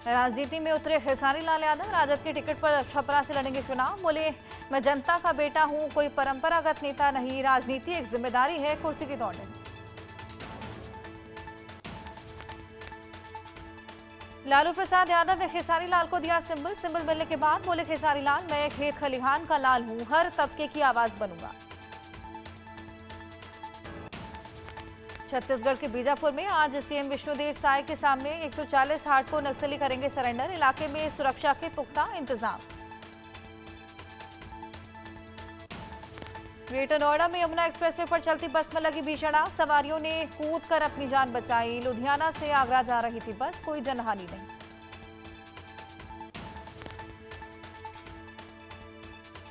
राजनीति में उतरे खेसारी लाल यादव राजद के टिकट पर छपरा से लड़ेंगे चुनाव। बोले, मैं जनता का बेटा हूं, कोई परंपरागत नेता नहीं। राजनीति एक जिम्मेदारी है, कुर्सी की दौड़ नहीं। लालू प्रसाद यादव ने खेसारी लाल को दिया सिंबल मिलने के बाद बोले खेसारी लाल, मैं खेत खलिहान का लाल हूं, हर तबके की आवाज बनूंगा। छत्तीसगढ़ के बीजापुर में आज सीएम विष्णुदेव साय के सामने 140 हार्डकोर नक्सली करेंगे सरेंडर। इलाके में सुरक्षा के पुख्ता इंतजाम। ग्रेटर नोएडा में यमुना एक्सप्रेसवे पर चलती बस में लगी भीषण आग। सवारियों ने कूदकर अपनी जान बचाई। लुधियाना से आगरा जा रही थी बस, कोई जनहानि नहीं।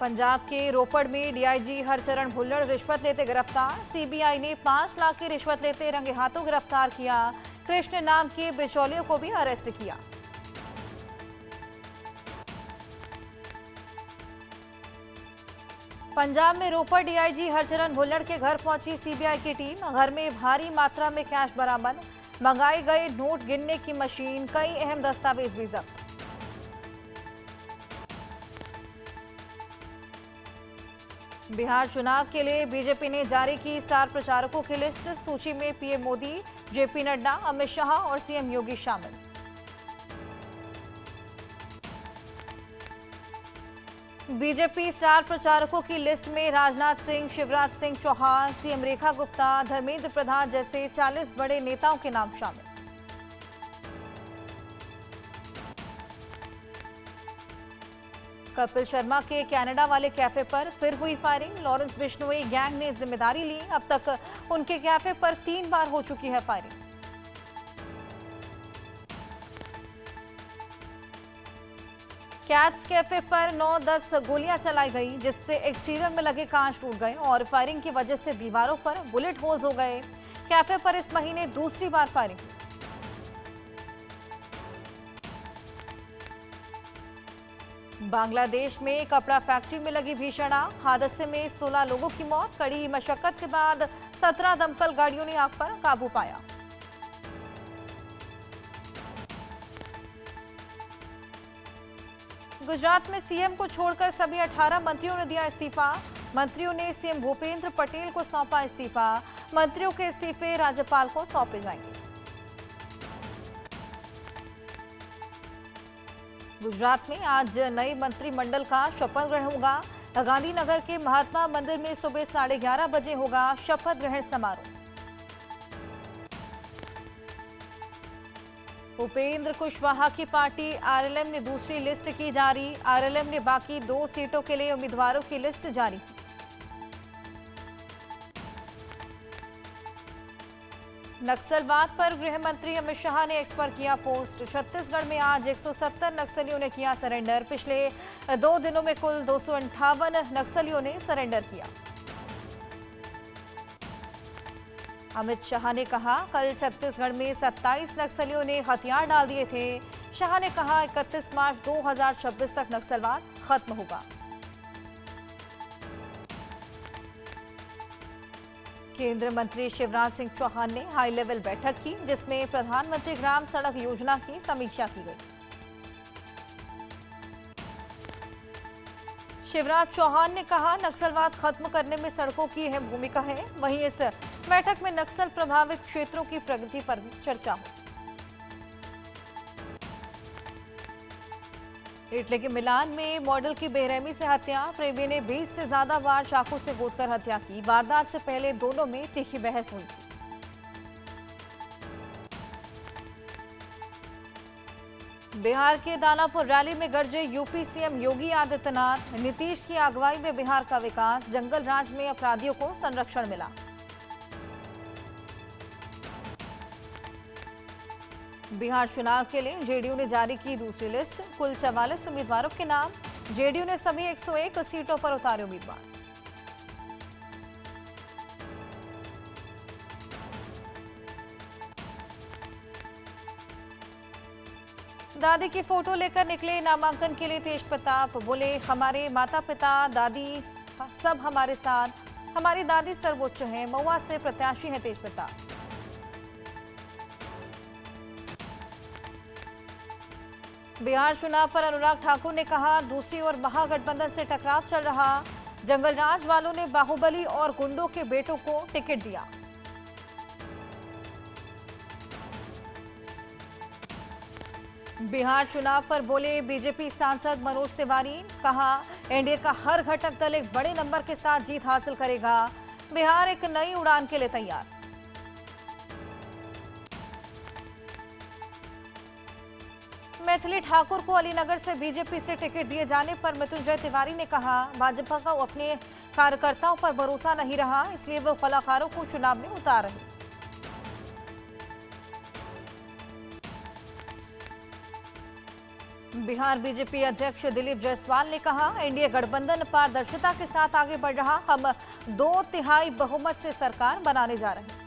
पंजाब के रोपड़ में डीआईजी हरचरण भुल्लड़ रिश्वत लेते गिरफ्तार। सीबीआई ने 5 लाख की रिश्वत लेते रंगे हाथों गिरफ्तार किया। कृष्ण नाम के बिचौलियों को भी अरेस्ट किया। पंजाब में रोपड़ डीआईजी हरचरण भुल्लड़ के घर पहुंची सीबीआई की टीम। घर में भारी मात्रा में कैश बरामद। मंगाए गए नोट गिनने की मशीन, कई अहम दस्तावेज भी जब्त। बिहार चुनाव के लिए बीजेपी ने जारी की स्टार प्रचारकों की लिस्ट। सूची में पीएम मोदी, जेपी नड्डा, अमित शाह और सीएम योगी शामिल। बीजेपी स्टार प्रचारकों की लिस्ट में राजनाथ सिंह, शिवराज सिंह चौहान, सीएम रेखा गुप्ता, धर्मेंद्र प्रधान जैसे 40 बड़े नेताओं के नाम शामिल। कपिल शर्मा के कनाडा वाले कैफे पर फिर हुई फायरिंग। लॉरेंस बिश्नोई गैंग ने जिम्मेदारी ली। अब तक उनके कैफे पर 3 बार हो चुकी है फायरिंग। कैप्स कैफे पर 9-10 गोलियां चलाई गई, जिससे एक्सटीरियर में लगे कांच टूट गए और फायरिंग की वजह से दीवारों पर बुलेट होल्स हो गए। कैफे पर इस महीने दूसरी बार फायरिंग। बांग्लादेश में कपड़ा फैक्ट्री में लगी भीषण आग। हादसे में 16 लोगों की मौत। कड़ी मशक्कत के बाद 17 दमकल गाड़ियों ने आग पर काबू पाया। गुजरात में सीएम को छोड़कर सभी 18 मंत्रियों ने दिया इस्तीफा। मंत्रियों ने सीएम भूपेंद्र पटेल को सौंपा इस्तीफा। मंत्रियों के इस्तीफे राज्यपाल को सौंपे जाएंगे। गुजरात में आज नए मंत्रिमंडल का शपथ ग्रहण होगा। गांधीनगर के महात्मा मंदिर में सुबह 11:30 बजे होगा शपथ ग्रहण समारोह। उपेंद्र कुशवाहा की पार्टी आरएलएम ने दूसरी लिस्ट की जारी। आरएलएम ने बाकी 2 सीटों के लिए उम्मीदवारों की लिस्ट जारी की। नक्सलवाद पर गृह मंत्री अमित शाह ने एक्स पर किया पोस्ट। छत्तीसगढ़ में आज 170 नक्सलियों ने किया सरेंडर। पिछले 2 दिनों में कुल 258 नक्सलियों ने सरेंडर किया। अमित शाह ने कहा, कल छत्तीसगढ़ में 27 नक्सलियों ने हथियार डाल दिए थे। शाह ने कहा, 31 मार्च 2026 तक नक्सलवाद खत्म होगा। केंद्रीय मंत्री शिवराज सिंह चौहान ने हाई लेवल बैठक की, जिसमें प्रधानमंत्री ग्राम सड़क योजना की समीक्षा की गई। शिवराज चौहान ने कहा, नक्सलवाद खत्म करने में सड़कों की अहम भूमिका है। वहीं इस बैठक में नक्सल प्रभावित क्षेत्रों की प्रगति पर भी चर्चा हुई। इटली के मिलान में मॉडल की बेरहमी से हत्या। प्रेमी ने 20 से ज्यादा बार चाकू से गोदकर हत्या की। वारदात से पहले दोनों में तीखी बहस हुई थी। बिहार के दानापुर रैली में गरजे यूपी सीएम योगी आदित्यनाथ। नीतीश की अगुवाई में बिहार का विकास। जंगल राज में अपराधियों को संरक्षण मिला। बिहार चुनाव के लिए जेडीयू ने जारी की दूसरी लिस्ट। कुल 44 उम्मीदवारों के नाम। जेडीयू ने सभी 101 सीटों पर उतारे उम्मीदवार। दादी की फोटो लेकर निकले नामांकन के लिए तेज प्रताप। बोले, हमारे माता पिता दादी सब हमारे साथ, हमारी दादी सर्वोच्च है। महुआ से प्रत्याशी है तेज प्रताप। बिहार चुनाव पर अनुराग ठाकुर ने कहा, दूसरी ओर महागठबंधन से टकराव चल रहा। जंगल राज वालों ने बाहुबली और गुंडों के बेटों को टिकट दिया। बिहार चुनाव पर बोले बीजेपी सांसद मनोज तिवारी, कहा एनडीए का हर घटक दल एक बड़े नंबर के साथ जीत हासिल करेगा। बिहार एक नई उड़ान के लिए तैयार। मैथिली ठाकुर को अलीनगर से बीजेपी से टिकट दिए जाने पर मृत्युंजय तिवारी ने कहा, भाजपा का अपने कार्यकर्ताओं पर भरोसा नहीं रहा, इसलिए वो कलाकारों को चुनाव में उतार रहे। बिहार बीजेपी अध्यक्ष दिलीप जायसवाल ने कहा, एनडीए गठबंधन पारदर्शिता के साथ आगे बढ़ रहा, हम 2/3 बहुमत से सरकार बनाने जा रहे हैं।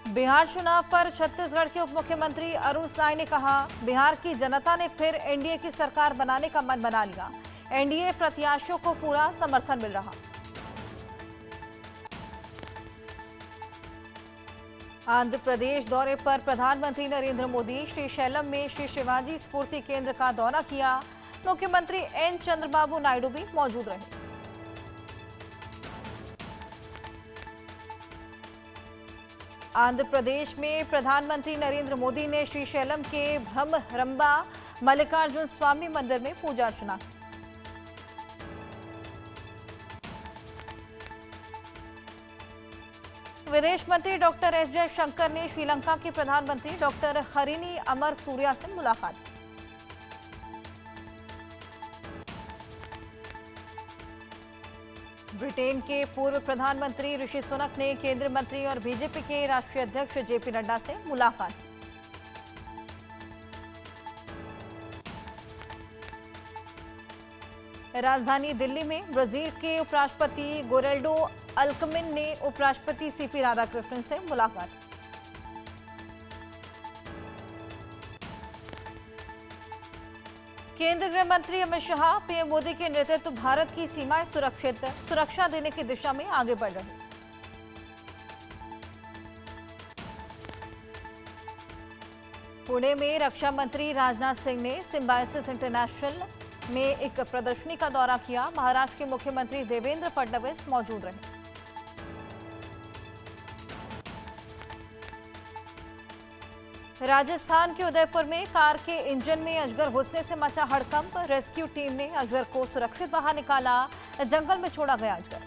बिहार चुनाव पर छत्तीसगढ़ के उप मुख्यमंत्री अरुण साय ने कहा, बिहार की जनता ने फिर एनडीए की सरकार बनाने का मन बना लिया। एनडीए प्रत्याशियों को पूरा समर्थन मिल रहा। आंध्र प्रदेश दौरे पर प्रधानमंत्री नरेंद्र मोदी श्रीशैलम में श्री शिवाजी स्फूर्ति केंद्र का दौरा किया। मुख्यमंत्री एन चंद्रबाबू नायडू भी मौजूद रहे। आंध्र प्रदेश में प्रधानमंत्री नरेंद्र मोदी ने श्रीशैलम के ब्रह्मरंबा मल्लिकार्जुन स्वामी मंदिर में पूजा अर्चना की। विदेश मंत्री डॉक्टर एस जयशंकर ने श्रीलंका के प्रधानमंत्री डॉक्टर हरिनी अमर सूर्या से मुलाकात की। ब्रिटेन के पूर्व प्रधानमंत्री ऋषि सुनक ने केंद्रीय मंत्री और बीजेपी के राष्ट्रीय अध्यक्ष जेपी नड्डा से मुलाकात की। राजधानी दिल्ली में ब्राजील के उपराष्ट्रपति गोरेल्डो अल्कमिन ने उपराष्ट्रपति सीपी राधाकृष्णन से मुलाकात की। केंद्रीय गृह मंत्री अमित शाह पीएम मोदी के नेतृत्व भारत की सीमाएं सुरक्षित सुरक्षा देने की दिशा में आगे बढ़ रहे हैं। पुणे में रक्षा मंत्री राजनाथ सिंह ने सिम्बायोसिस इंटरनेशनल में एक प्रदर्शनी का दौरा किया। महाराष्ट्र के मुख्यमंत्री देवेंद्र फडणवीस मौजूद रहे। राजस्थान के उदयपुर में कार के इंजन में अजगर घुसने से मचा हड़कंप। रेस्क्यू टीम ने अजगर को सुरक्षित बाहर निकाला। जंगल में छोड़ा गया अजगर।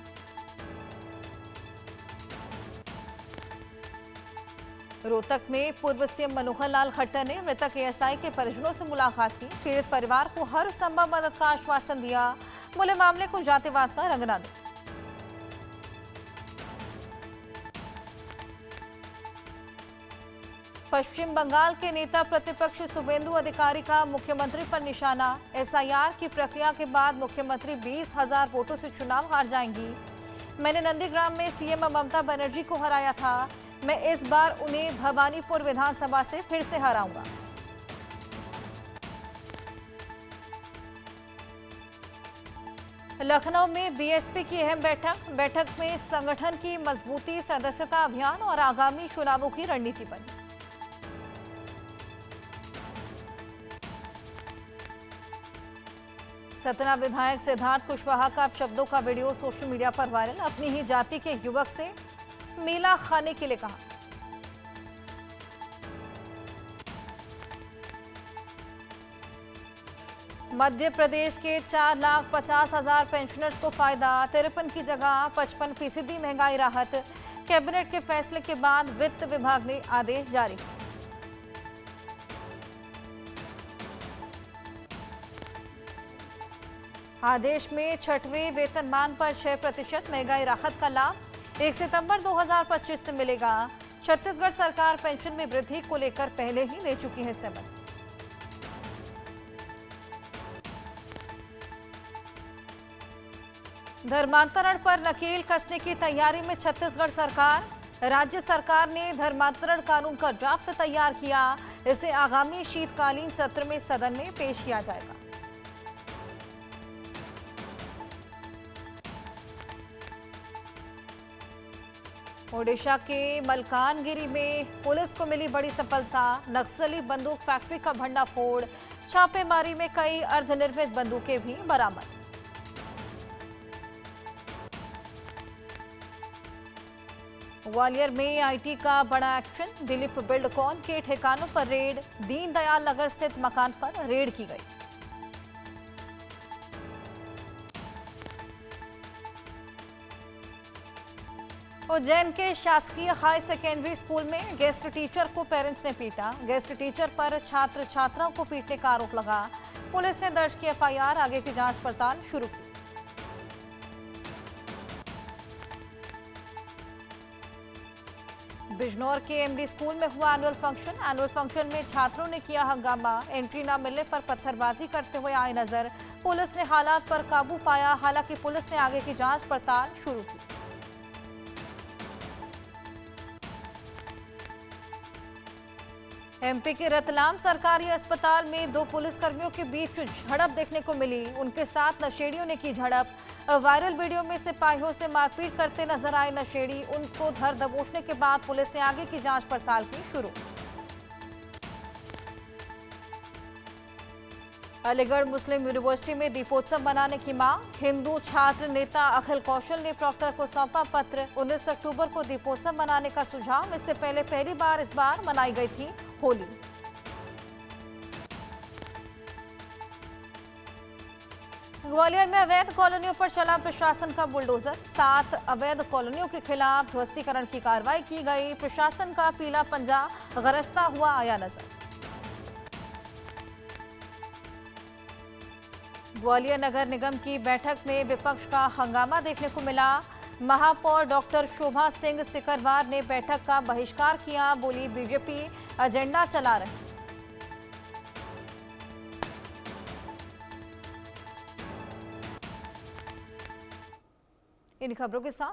रोहतक में पूर्व सीएम मनोहर लाल खट्टर ने मृतक एएसआई के परिजनों से मुलाकात की। पीड़ित परिवार को हर संभव मदद का आश्वासन दिया। बोले मामले को जातिवाद का रंग न दे। पश्चिम बंगाल के नेता प्रतिपक्ष शुभेंदु अधिकारी का मुख्यमंत्री पर निशाना। एसआईआर की प्रक्रिया के बाद मुख्यमंत्री 20,000 वोटों से चुनाव हार जाएंगी। मैंने नंदीग्राम में सीएम ममता बनर्जी को हराया था। मैं इस बार उन्हें भवानीपुर विधानसभा से फिर से हराऊंगा। लखनऊ में बीएसपी की अहम बैठक में संगठन की मजबूती, सदस्यता अभियान और आगामी चुनावों की रणनीति बनी। सतना विधायक सिद्धार्थ कुशवाहा का अपशब्दों का वीडियो सोशल मीडिया पर वायरल। अपनी ही जाति के युवक से मेला खाने के लिए कहा। मध्य प्रदेश के 4,50,000 पेंशनर्स को फायदा। 53 की जगह 55% महंगाई राहत। कैबिनेट के फैसले के बाद वित्त विभाग ने आदेश जारी किया। आदेश में 6वें वेतनमान पर 6% महंगाई राहत का लाभ 1 सितंबर 2025 से मिलेगा। छत्तीसगढ़ सरकार पेंशन में वृद्धि को लेकर पहले ही ले चुकी है सहमति। धर्मांतरण पर नकेल कसने की तैयारी में छत्तीसगढ़ सरकार। राज्य सरकार ने धर्मांतरण कानून का ड्राफ्ट तैयार किया। इसे आगामी शीतकालीन सत्र में सदन में पेश किया जाएगा। ओडिशा के मलकानगिरी में पुलिस को मिली बड़ी सफलता। नक्सली बंदूक फैक्ट्री का भंडाफोड़। छापेमारी में कई अर्धनिर्मित बंदूकें भी बरामद। ग्वालियर में आईटी का बड़ा एक्शन। दिलीप बिल्डकॉन के ठिकानों पर रेड। दीनदयाल नगर स्थित मकान पर रेड की गई। उज्जैन के शासकीय हाई सेकेंडरी स्कूल में गेस्ट टीचर को पेरेंट्स ने पीटा। गेस्ट टीचर पर छात्र छात्राओं को पीटने का आरोप लगा। पुलिस ने दर्ज की एफआईआर। आगे की जांच पड़ताल शुरू की। बिजनौर के एमडी स्कूल में हुआ एनुअल फंक्शन। एनुअल फंक्शन में छात्रों ने किया हंगामा। एंट्री न मिलने पर पत्थरबाजी करते हुए आए नजर। पुलिस ने हालात पर काबू पाया। हालांकि पुलिस ने आगे की जांच पड़ताल शुरू की। एमपी के रतलाम सरकारी अस्पताल में दो पुलिसकर्मियों के बीच झड़प देखने को मिली। उनके साथ नशेड़ियों ने की झड़प। वायरल वीडियो में सिपाहियों से मारपीट करते नजर आए नशेड़ी। उनको धर दबोचने के बाद पुलिस ने आगे की जांच पड़ताल की शुरू। अलीगढ़ मुस्लिम यूनिवर्सिटी में दीपोत्सव मनाने की मांग। हिंदू छात्र नेता अखिल कौशल ने प्रॉक्टर को सौंपा पत्र। 19 अक्टूबर को दीपोत्सव मनाने का सुझाव। इससे पहले पहली बार इस बार मनाई गई थी होली। ग्वालियर में अवैध कॉलोनियों पर चला प्रशासन का बुलडोजर। 7 अवैध कॉलोनियों के खिलाफ ध्वस्तीकरण की कार्रवाई की गई। प्रशासन का पीला पंजा गरजता हुआ आया नजर। ग्वालियर नगर निगम की बैठक में विपक्ष का हंगामा देखने को मिला। महापौर डॉक्टर शोभा सिंह सिकरवार ने बैठक का बहिष्कार किया। बोली, बीजेपी एजेंडा चला रही। इन खबरों के साथ